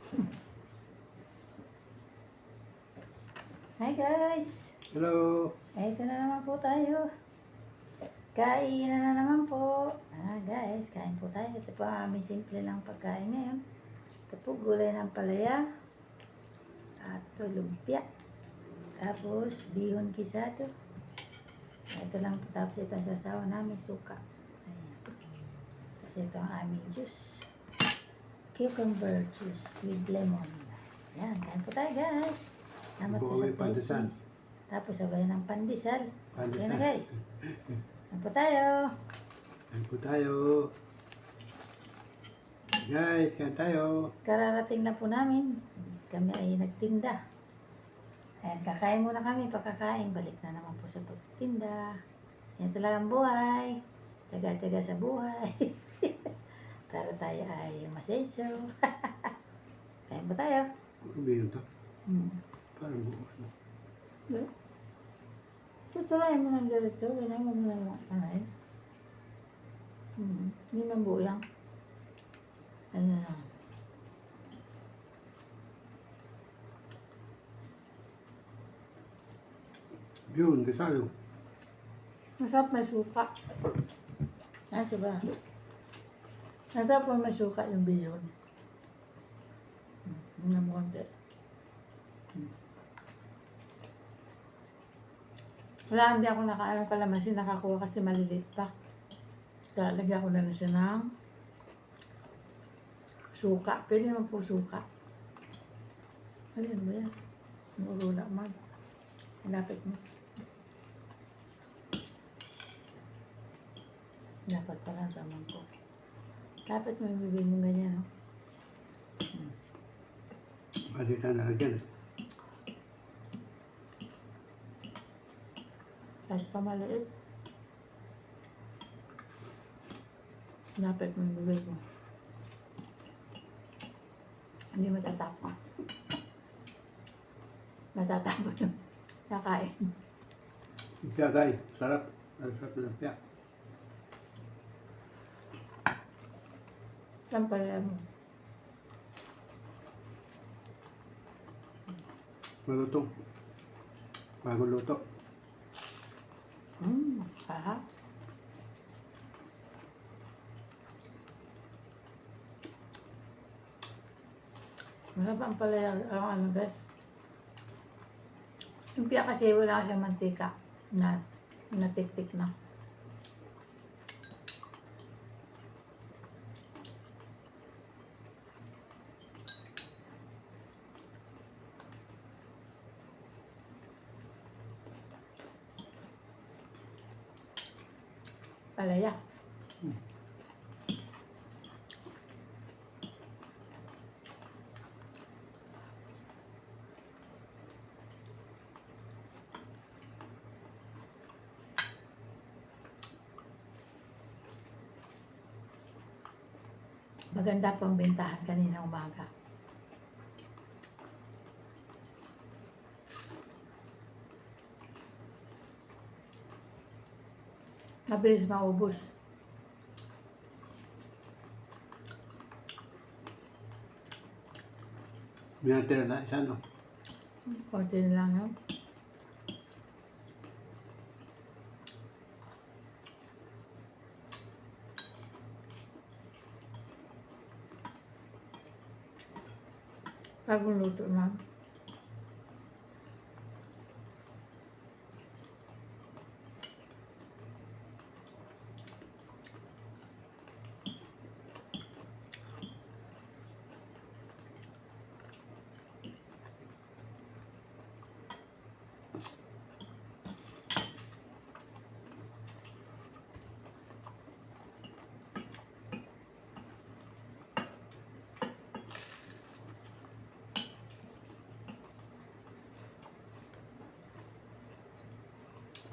Hi guys! Hello. Ito na naman po tayo. Kainan na naman po. Guys, kain po tayo. Ito po ang aming simple lang pagkain ngayon. Ito po gulay ng palaya. At lumpia. Tapos bihon kisado. Ito lang po. Tapos ito ang sasawa namin suka. Ayan. Tapos ito ang aming juice. Cucumber juice with lemon. Ayan, kain po tayo guys. Salamat po sa Pandesal. places. Tapos sabayan ng pandesal. Pandesal. Yan na guys. Yan po tayo. Kain po tayo. Guys, kain tayo. Kararating na po namin. Kami ay nagtinda. Ayan, kakain muna kami. Pagkakain, balik na naman po sa pagtinda. Yan talaga ang buhay. Tsaga-tsaga sa buhay. Para tayo ay masenso. Kain po tayo. Puro bihon to. Parang buo. Tutulayin mo ng diretso. Ganyan mo muna mga kanay. Hindi man buo yan. Ano na lang. Bihon, kasalo. Masarap may suka. Ito ba? Masarap kung may suka yung bihon. Hindi mo konti. Wala, hindi ako nakaano kalamansi. Nakakuha kasi maliliit pa. Kaya lagyan ko na siya ng suka. Pwede naman po suka. Ano ba yan? Nurula man. Lapit mo. Dapat pala sa ko. Lapit mo yung bibig mo ganyan, no? Balik na nalagyan. Kahit pa maliit. Lapit mo yung bibig mo. Hindi matatapon. Matatapon yung nakain. Lumpia guys, sarap. Sarap na lumpia. Saan pala mo? Malutong. Bagong luto. Sarap. Masarap ang pala ang ano guys. Yung piya kasi wala siyang mantika na natik-tik na. Palaya. Maganda po ang bentahan kanina umaga. Mabilis maubos. May natira na isa, no? Konti na lang yun. Bagong luto, ma'am.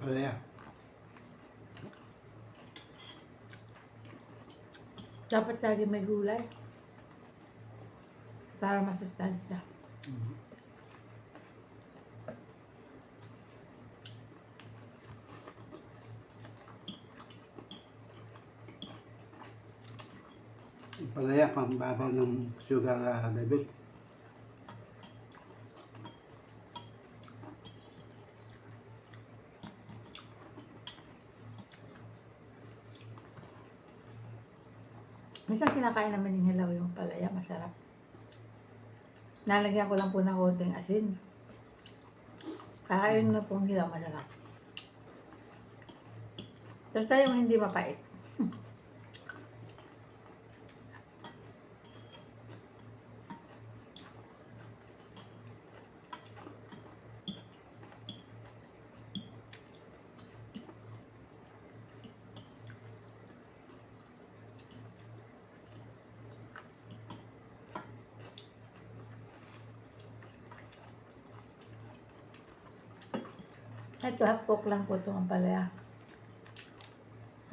Palaya. Dapat lagi may gulay. Para masustansya. Palaya, pambabaw ng sugar level. Minsan kinakain naman yung hilaw yung palaya, masarap. Nalagyan ko lang po ng konting asin. Kakain na pong hilaw, masarap. Basta yung hindi mapait. Ito, half cook lang po itong palaya.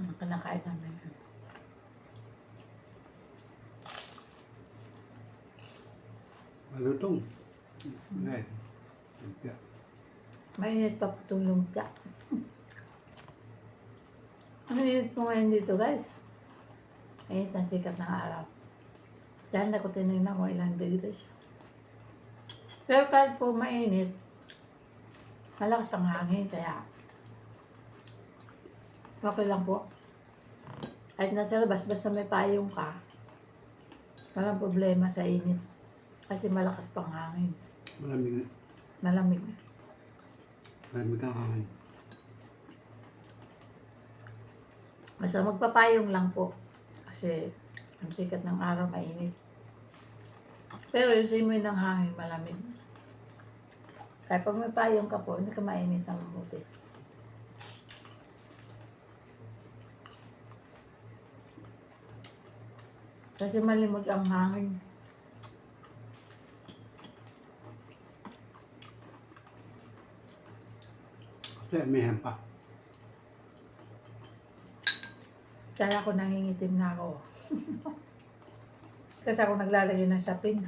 Ang kinakain namin. Malutong. Ngay. Lumpia. Mainit pa po itong lumpia. Ang init po ngayon dito, guys. Init ang sikat ng araw. Dahil na ko tinignan kung ilang degrees. Pero kahit po mainit, malakas ang hangin, kaya okay lang po. Kahit nasa labas, basta may payong ka, walang problema sa init. Kasi malakas pang hangin. Malamig. Malamig. Malamig ang hangin. Basta magpapayong lang po. Kasi ang sikat ng araw, mainit. Pero yung simoy ng hangin, malamig. Kaya pag may payong ka po, hindi ka mainit ang mabuti. Kasi malimot ang hangin. Kasi amihan pa. Kaya ako nangingitim na ako. Kasi ako naglalagay ng sapin.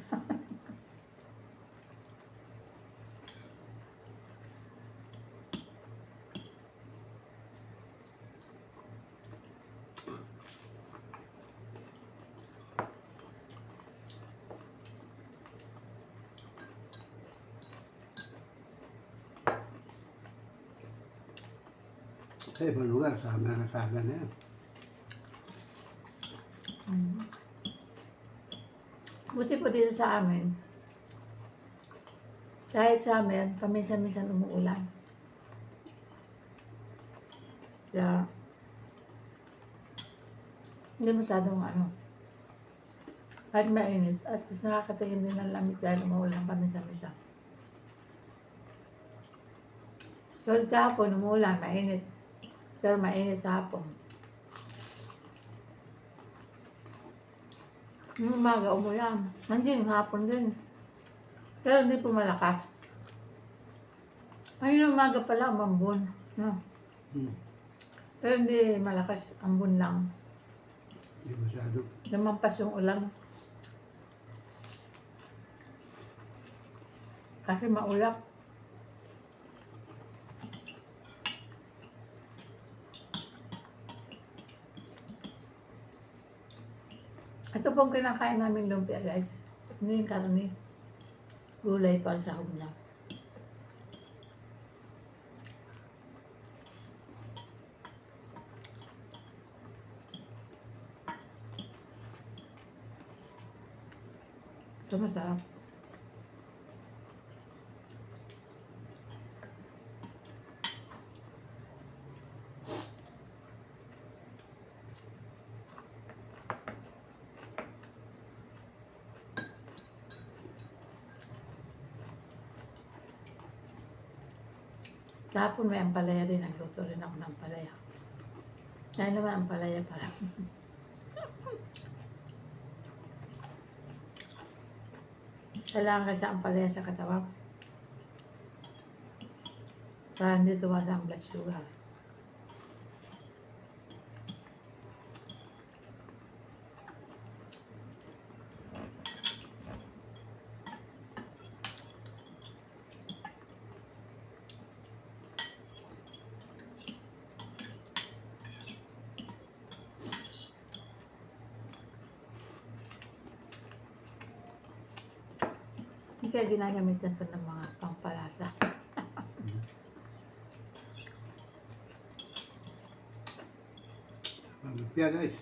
Sa ibang lugar, sabi na yan. Buti po dito sa amin, kahit sa amin, paminsan-minsan umuulan. Kaya, hindi masyadong kahit mainit, at nakakatingin din ng lamig dahil umuulan paminsan-minsan. Tulad kahapon, umuulan, mainit. Pero mainit sa hapon. Yung umaga, umulan. Nandiyan, hapon din. Pero hindi po malakas. Ayun, umaga pala, umambon. No? Pero hindi malakas, ambon lang. Hindi masyado. Lumampas yung ulan. Kasi maulap. Ito pong kinakain namin lumpia, guys. Hindi yung karne. Gulay pa sa sahog na. Ito masarap. Kahapon may ampalaya din. Nagluto rin ako ng ampalaya. Dahil naman ampalaya parang. Kailangan kasi ampalaya sa katawan. Para hindi tumaas ang blood sugar. Kaya ginagamitan ko ng mga pampalasa. Lumpia guys.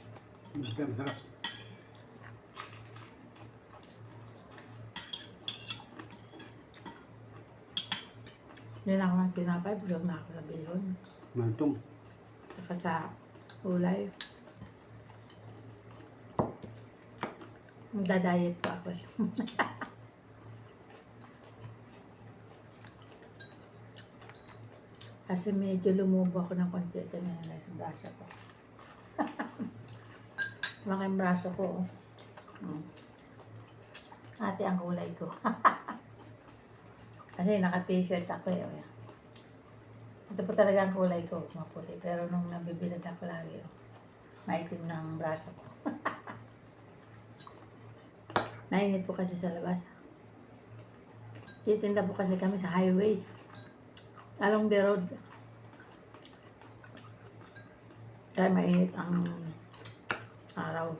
Lumpia masarap. Hindi na ako ng tinapay, busog na ako sa bihon. Mantong. Saka sa ulay. Nagda-diet pa ako eh. Kasi medyo lumubo ako ng konti. Ito na yun sa braso ko. Malaking braso ko. Oh. Ate ang kulay ko. Kasi naka-t-shirt ako eh. Oh. Ito po talaga ang kulay ko, maputi. Pero nung nabibilad ako lagi, oh, maitim ng braso ko. Nainit po kasi sa labas. Titinda po kasi kami sa highway. Along the road. Kaya mainit ang araw.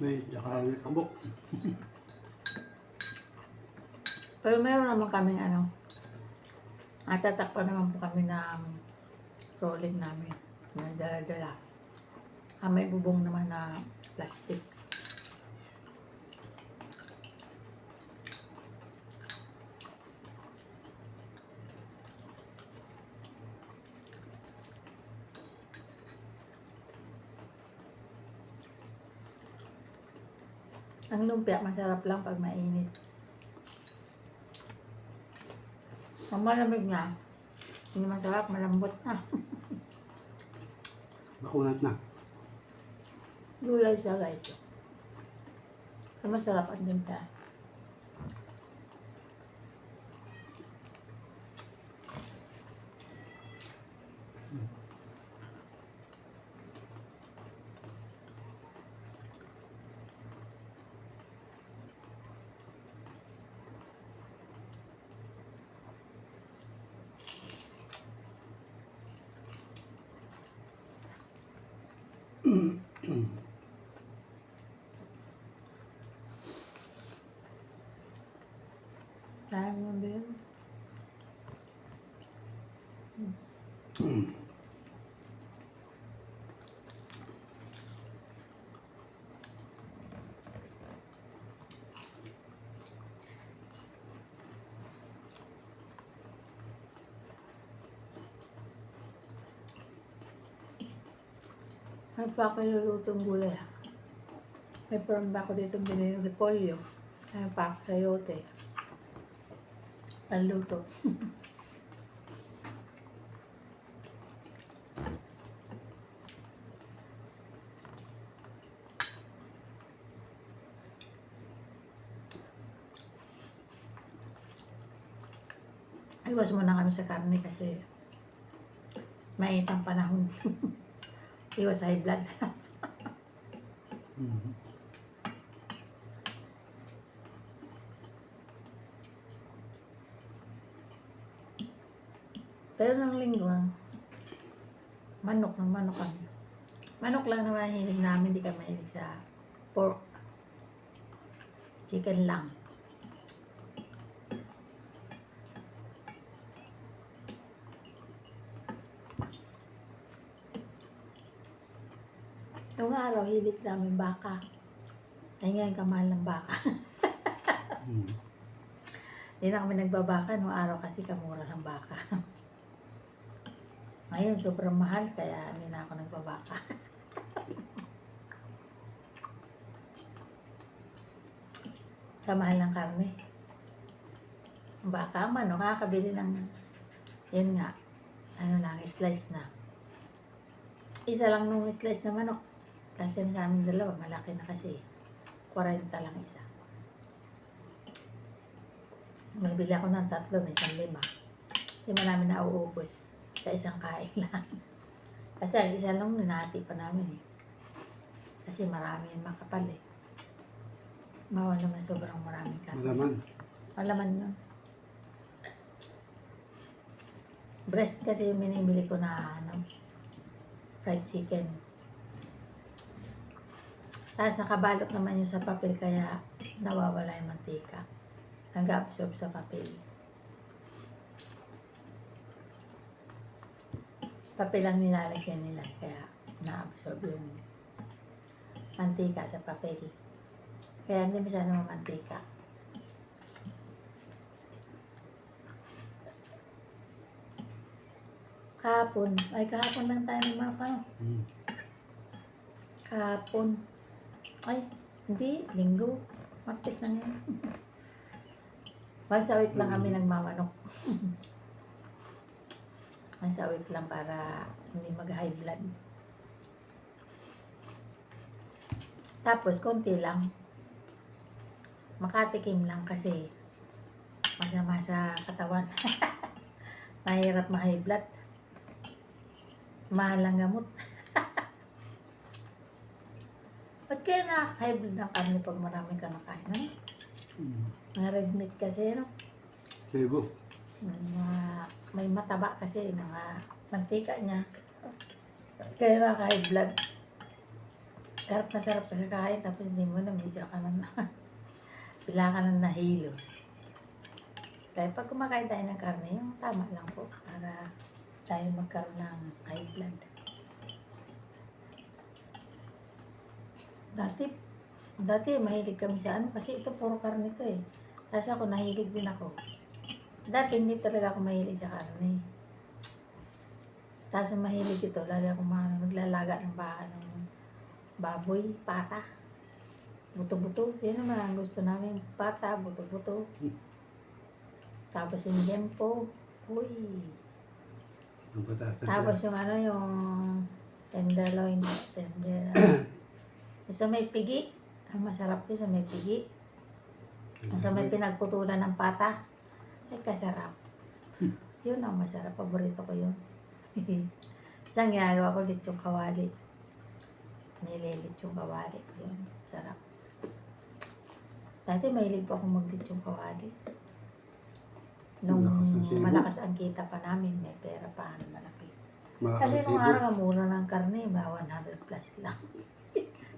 May nakarangit kabok. Pero meron naman kaming natatakpan naman po kami ng rolling namin. Ng dala-dala. May bubong naman na plastic. Ang lumpia, masarap lang pag mainit. Ang malamig nga, hindi masarap, malambot na. Makunat na. Gulay siya guys. So, masarap ang lumpia. Kaya mo din. May pa ako nilulutong gulay ha. May prawn ba ako dito binili ng repolyo. May pa ako sayote. Panluto. Iwas muna kami sa karne kasi mainit ang panahon. Iwas high blood. Pero ng linggo, manok kami. Manok lang naman hilig namin, hindi kami mahilig sa pork. Chicken lang. Noong araw, hilig namin baka. Ay ngayon, kamahal ng baka. Hindi na kami nagbabaka noong araw kasi kamura ng baka. Ngayon, sobrang mahal, kaya hindi na ako nagbabaka. Sa mahal ng karne. Baka, manok, kakabili ng, yun nga, slice na. Isa lang nung slice na manok. Kasi sa amin dalawa, malaki na kasi. 40 lang isa. Magbili ako ng 3, minsan 5. Hindi mo namin nauubos sa isang kain lang. Kasi ang isa lang ninati pa namin eh. Kasi marami yung makapal eh. Bawal naman sobrang maraming karne. Malaman. Malaman yun. Breast kasi yung binibili ko na fried chicken. Tapos nakabalot naman yung sa papel kaya nawawala yung mantika. Nag-absorb sa papel. Papel lang nilalagyan nila kaya na-absorb yung mantika sa papel. Kaya hindi masyadong mantika. Kahapon. Ay, kahapon lang tayo ng mga ano. Kahapon. Ay, hindi. Linggo. Martes na yan. Once a week lang kami nagmamanok. Once a week lang para hindi mag-high blood. Tapos, konti lang. Makatikim lang kasi masama sa katawan. Mahirap ma-high blood. Mahal ang gamot. Ba't kaya nakaka-high blood ng karne pag marami ka nakain? Ano? Mga red meat kasi, no? Sebo. May mataba kasi, mga mantika niya. Kaya nakaka-high blood. Sarap na sarap kasi kain, tapos hindi mo na, medyo ka na bila ka na nahilo. Kaya pag kumakain tayo ng karne, yung tama lang po para tayo magkaroon ng high blood. Dati mahilig kami sa ano, kasi ito puro karne to eh. Tapos ako nahilig din ako. Dati hindi talaga ako mahilig sa karne. Tapos mahilig ito, lagi ako naglalaga ng baboy, pata, buto-buto. Yan naman ang gusto namin, pata, buto-buto. Tapos yung jempo, uy. Tapos yung ano, yung tenderloin, sa may pigi, ang masarap yun sa may pigi. Sa may pinagputulan ng pata, ay kasarap. Yun ang masarap, paborito ko yun. Isang ginagawa ko, lechong kawali. Nililit yung kawali ko yun. Sarap. Dati mahilig po akong mag-lechong kawali. Nung malakas ang kita pa namin, may pera pa, malaki. Kasi nung araw ang mura ng karne, 100 plus lang.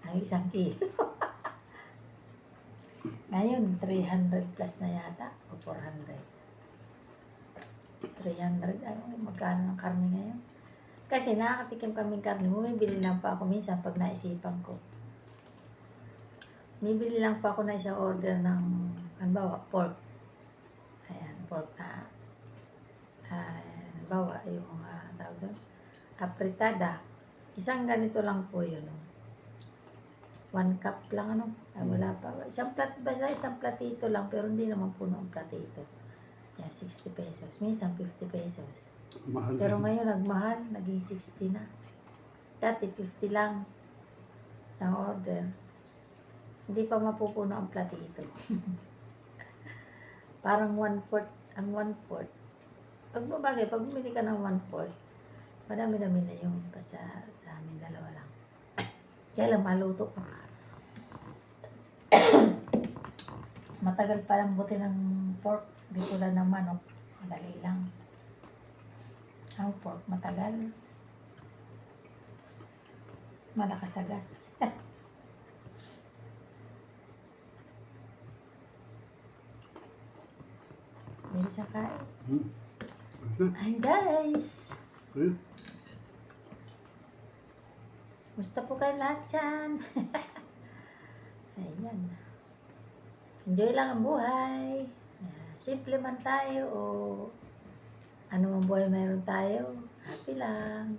Ang 1 kilo. Ngayon, 300 plus na yata, o 400. 300, ay, magkano ng karne ngayon? Kasi nakakatikim kaming karne, bumibili lang pa ako minsan pag naisipan ko. Bibili lang pa ako na isang order ng, halimbawa, pork. Ayan, pork na, halimbawa, yung tawag doon, apritada. Isang ganito lang po yun. 1 cup lang, ano? Ay, wala pa. Basta isang platito lang, pero hindi naman puno ang platito. Yan, 60 pesos. Minsan, 50 pesos. Mahal Pero din. ngayon, nagmahal. Naging 60 na. Dati, 50 lang. Isang order. Hindi pa mapupuno ang platito. Parang 1/4. Ang 1/4. Pag bumili ka ng 1/4, madami-dami na yung sa amin, dalawa lang. Kaya lang, maluto ka pa. Matagal pa lang buti ng pork. Di tulad ng manok. Madali lang. Ang pork matagal. Malakas sa gas. Bilis ang kain. Ay guys! Musta po kayo lahat dyan? Ayan. Enjoy lang ang buhay. Simple man tayo o ano mang buhay meron tayo. Happy lang.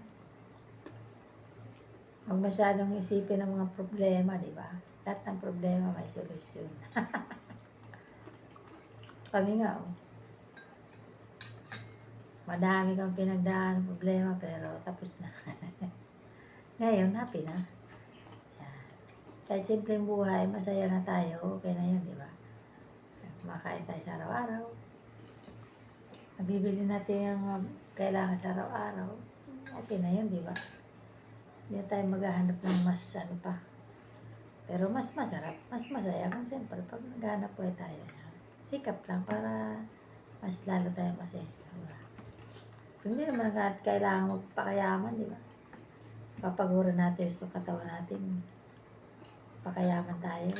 Huwag masyadong isipin ang mga problema, di ba? Lahat ng problema may solusyon. Kami nga, oh. Madami kang pinagdaan problema pero tapos na. Ngayon, happy na. Yan. Kahit simpleng buhay, masaya na tayo. Okay na yun, di ba? Kumakain tayo sa araw-araw. Nabibili natin yung kailangan sa araw-araw. Okay na yun, di ba? Hindi tayo maghahanap ng mas ano pa. Pero mas masarap, mas masaya kung siyempre pag naghahanap po tayo. Sikap lang para mas lalo tayo masaya. Diba? Hindi naman kailangan magpakayaman, di ba? Papagura natin gusto katawan natin. Pakayaman tayo.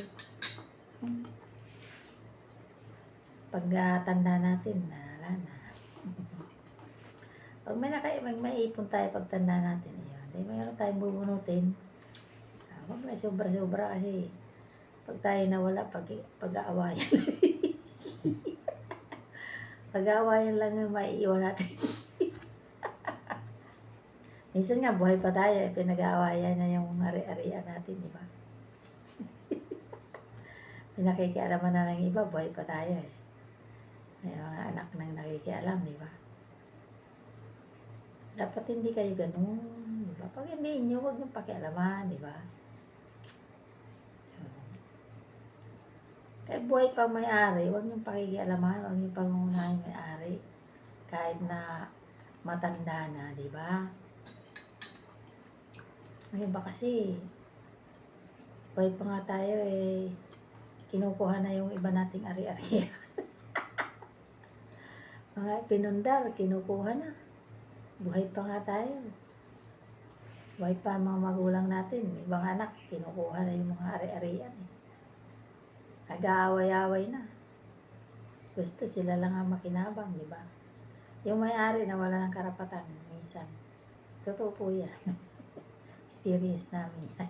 Pag tanda natin, wala na. Pag may maipon tayo pag tanda natin, yun. Di mayroon tayong bubunutin. Huwag na sobra-sobra kasi pag tayo nawala, pag-aawayan. Pag-aawayan lang yung maiiwan natin. Minsan nga, buhay pa tayo, pinag-aawayan na yung ari-arian natin, di ba? Pinakikialaman na ng iba, buhay pa tayo eh. May mga anak nang nakikialam, di ba? Dapat hindi kayo ganun, di ba? Pag hindi inyo, huwag niyong pakialaman, di ba? Kaya buhay pa may-ari, huwag niyong pakikialaman, huwag niyong pangunahin may-ari. Kahit na matanda na, di ba? Ngayon ba kasi, buhay pa nga tayo eh, kinukuha na yung iba nating ari-ari. Mga pinundar, kinukuha na. Buhay pa nga tayo. Buhay pa ang mga magulang natin. Ibang anak, kinukuha na yung mga ari-arian eh. Nag-aaway-aaway na. Gusto sila lang ang makinabang, di ba? Yung may-ari na wala ng karapatan, minsan. Totoo po yan. Experience namin yan.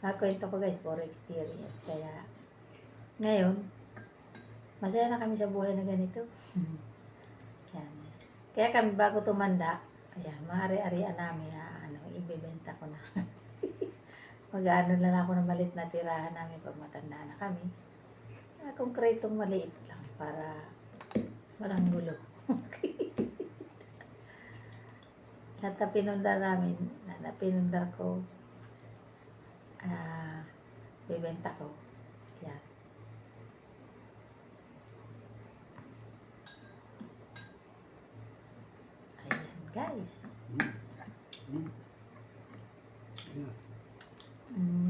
Nakwento ko guys, for experience. Kaya, ngayon, masaya na kami sa buhay na ganito. Yan. Kaya kami bago tumanda, ayan, maaari-arian namin na ibebenta ko na. Mag-ano na ako ng maliit na tirahan namin pag matanda na kami. Konkretong maliit lang para walang gulo. Lahat na pinundar namin, na pinundar ko, bebenta ko. Yan. Ayan, guys.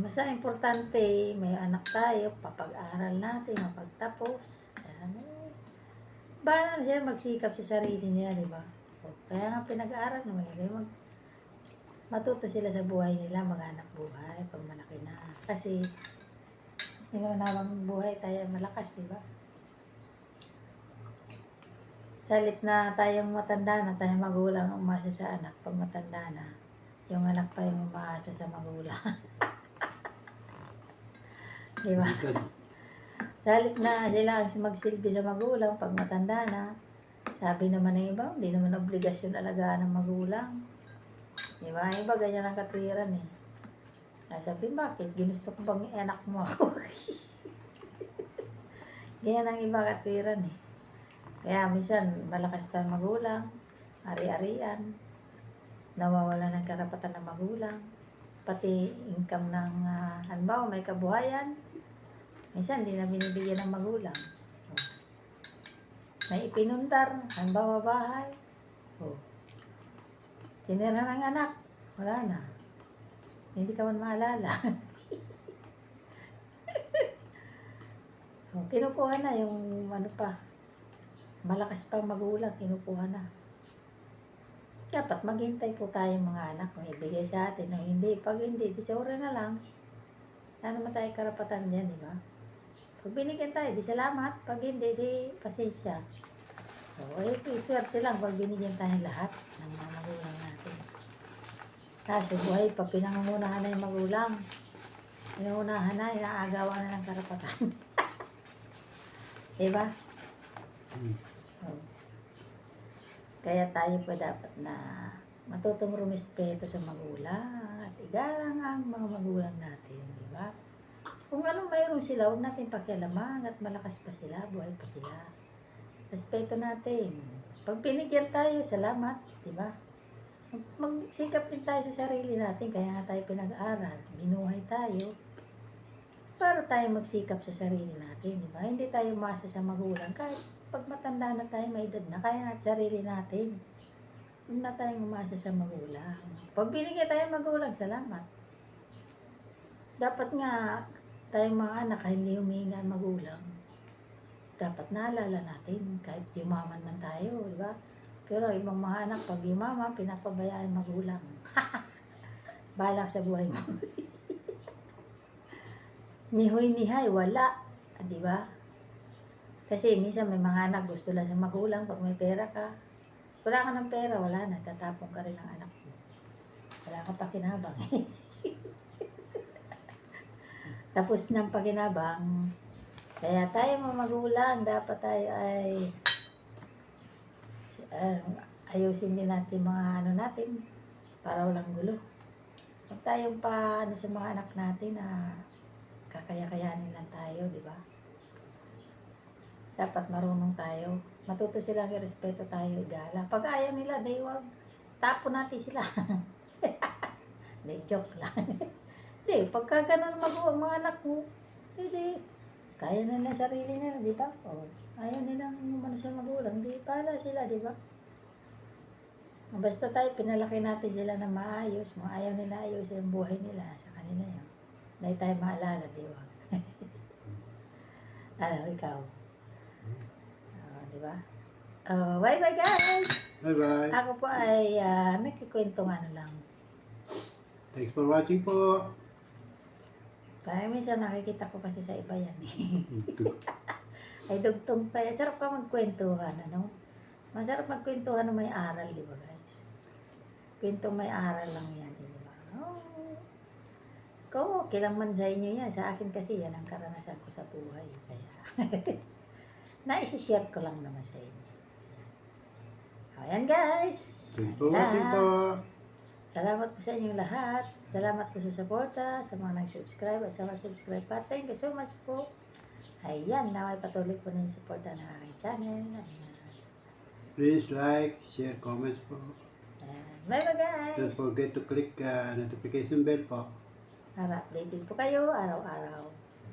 Basta importante, may anak tayo, papag-aral natin, mapagtapos. Ayan, eh. Bahala na sila magsikap sa sarili nila, di ba? Kaya nga pinag-aaral naman nila, matuto sila sa buhay nila, maghanap buhay pag malaki na. Kasi, hindi naman habang buhay tayo malakas, di ba? Salit na tayong matanda na, tayong magulang umasa sa anak. Pag matanda na, yung anak pa yung umaasa sa magulang. Di ba? Salit na sila ang magsilbi sa magulang pag matanda na. Sabi naman ng iba, hindi naman obligasyon alagaan ng magulang. Di ba? Iba ganyan ang katwiran eh. Sabi, bakit? Ginusto ko bang anak mo ako? Ganyan ang iba katwiran eh. Kaya minsan malakas pa ang magulang, ari-arian, nawawala ng karapatan ng magulang, pati income ng, halimbawa may kabuhayan, minsan hindi na binibigyan ng magulang. May ipinundar, halimbawa bahay, tinira ng anak, wala na. Hindi ka man maalala. Kinukuha na yung malakas pang magulang, kinukuha na. Dapat maghintay po tayo mga anak kung ibigay sa atin o hindi. Pag hindi, disura na lang. Wala naman tayo karapatan yan, di ba? Pag binigyan tayo, di salamat. Pag hindi, di pasensya. Swerte lang pag binigyan tayo lahat ng mga magulang natin. Kasi buhay pa, pinangungunahan na yung magulang. Pinangunahan na, inaagawan na ng karapatan. Diba? Kaya tayo pa dapat na matutong rumispeto sa magulang at igalang ang mga magulang natin, di ba? Kung anong mayroon sila, huwag natin pakialaman at malakas pa sila, buhay pa sila. Respeto natin. Pag pinigyan tayo, salamat, di ba? Magsikap din tayo sa sarili natin, kaya nga tayo pinag-aral, binuhay tayo, para tayo magsikap sa sarili natin, di ba? Hindi tayo umasa sa magulang, kahit pag matanda na tayo, may edad na, kaya natin sarili natin. Huwag na tayong umasa sa magulang. Pag binigyan tayo magulang, salamat. Dapat nga, tayong mga anak, hindi huminga ang magulang. Dapat naalala natin, kahit yumaman man tayo, di ba? Pero ibang mga anak, pag yumaman, pinapabayaan magulang. Balak sa buhay mo. Nihoy-nihay, wala. Di ba? Kasi minsan may mga anak gusto lang sa magulang pag may pera ka. Wala ka ng pera, wala na. Tatapong ka rin ng anak mo. Wala kang pakinabang. Tapos ng pakinabang, kaya tayo mga magulang, dapat tayo ay ayusin din natin mga natin, Para walang gulo. Huwag tayong pa ano sa mga anak natin na kakaya-kayanin lang tayo, di ba? Dapat marunong tayo. Matuto silang irespeto tayo, igala. Pag ayaw nila, di wag. Tapo natin sila. Di, joke lang. Di, pagka ganun ang mga anak mo, di, kaya na nila sarili nila, di ba? O, ayaw nilang umano sa magulang, di, pala sila, di ba? Basta tayo, pinalaki natin sila na maayos, ayaw nila ayos yung buhay nila, sa kanila yun. Dahil tayo maalala, di ba? Ano, ikaw? Di ba? Bye-bye guys! Bye-bye. Ako po ay nagkikwentong ano lang. Thanks for watching po. Kaya minsan nakikita ko kasi sa iba yan. Ay dugtong pa. Sarap pa magkwentuhan, ano? Masarap magkwentuhan na may aral, di ba guys? Kwentong may aral lang yan, di ba? Kung okay lang man sa inyo yan. Sa akin kasi yan ang karanasan ko sa buhay. Kaya naisishare ko lang naman sa inyo. Ayan guys. Thanks for watching po. Salamat po sa inyong lahat. Salamat po sa suporta, sa mga nag-subscribe at sa mga subscribe pa. Thank you so much po. Ayan, naway patuloy po na yung suporta ng aking channel. Ayan. Please like, share, comments po. Ayan. Bye-bye guys. Don't forget to click notification bell po. Para updated po kayo araw-araw.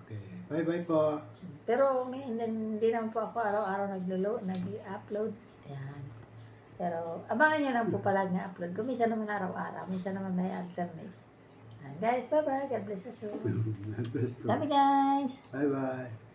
Okay. Bye-bye po. Pero hindi naman po ako araw-araw nag-upload. Ayan. Pero abangan nyo lang po palagi na upload ko. Minsan naman araw-araw. Minsan naman may alternate. Ayan, guys, bye-bye. God bless us all. God bless po. Love you guys. Bye-bye.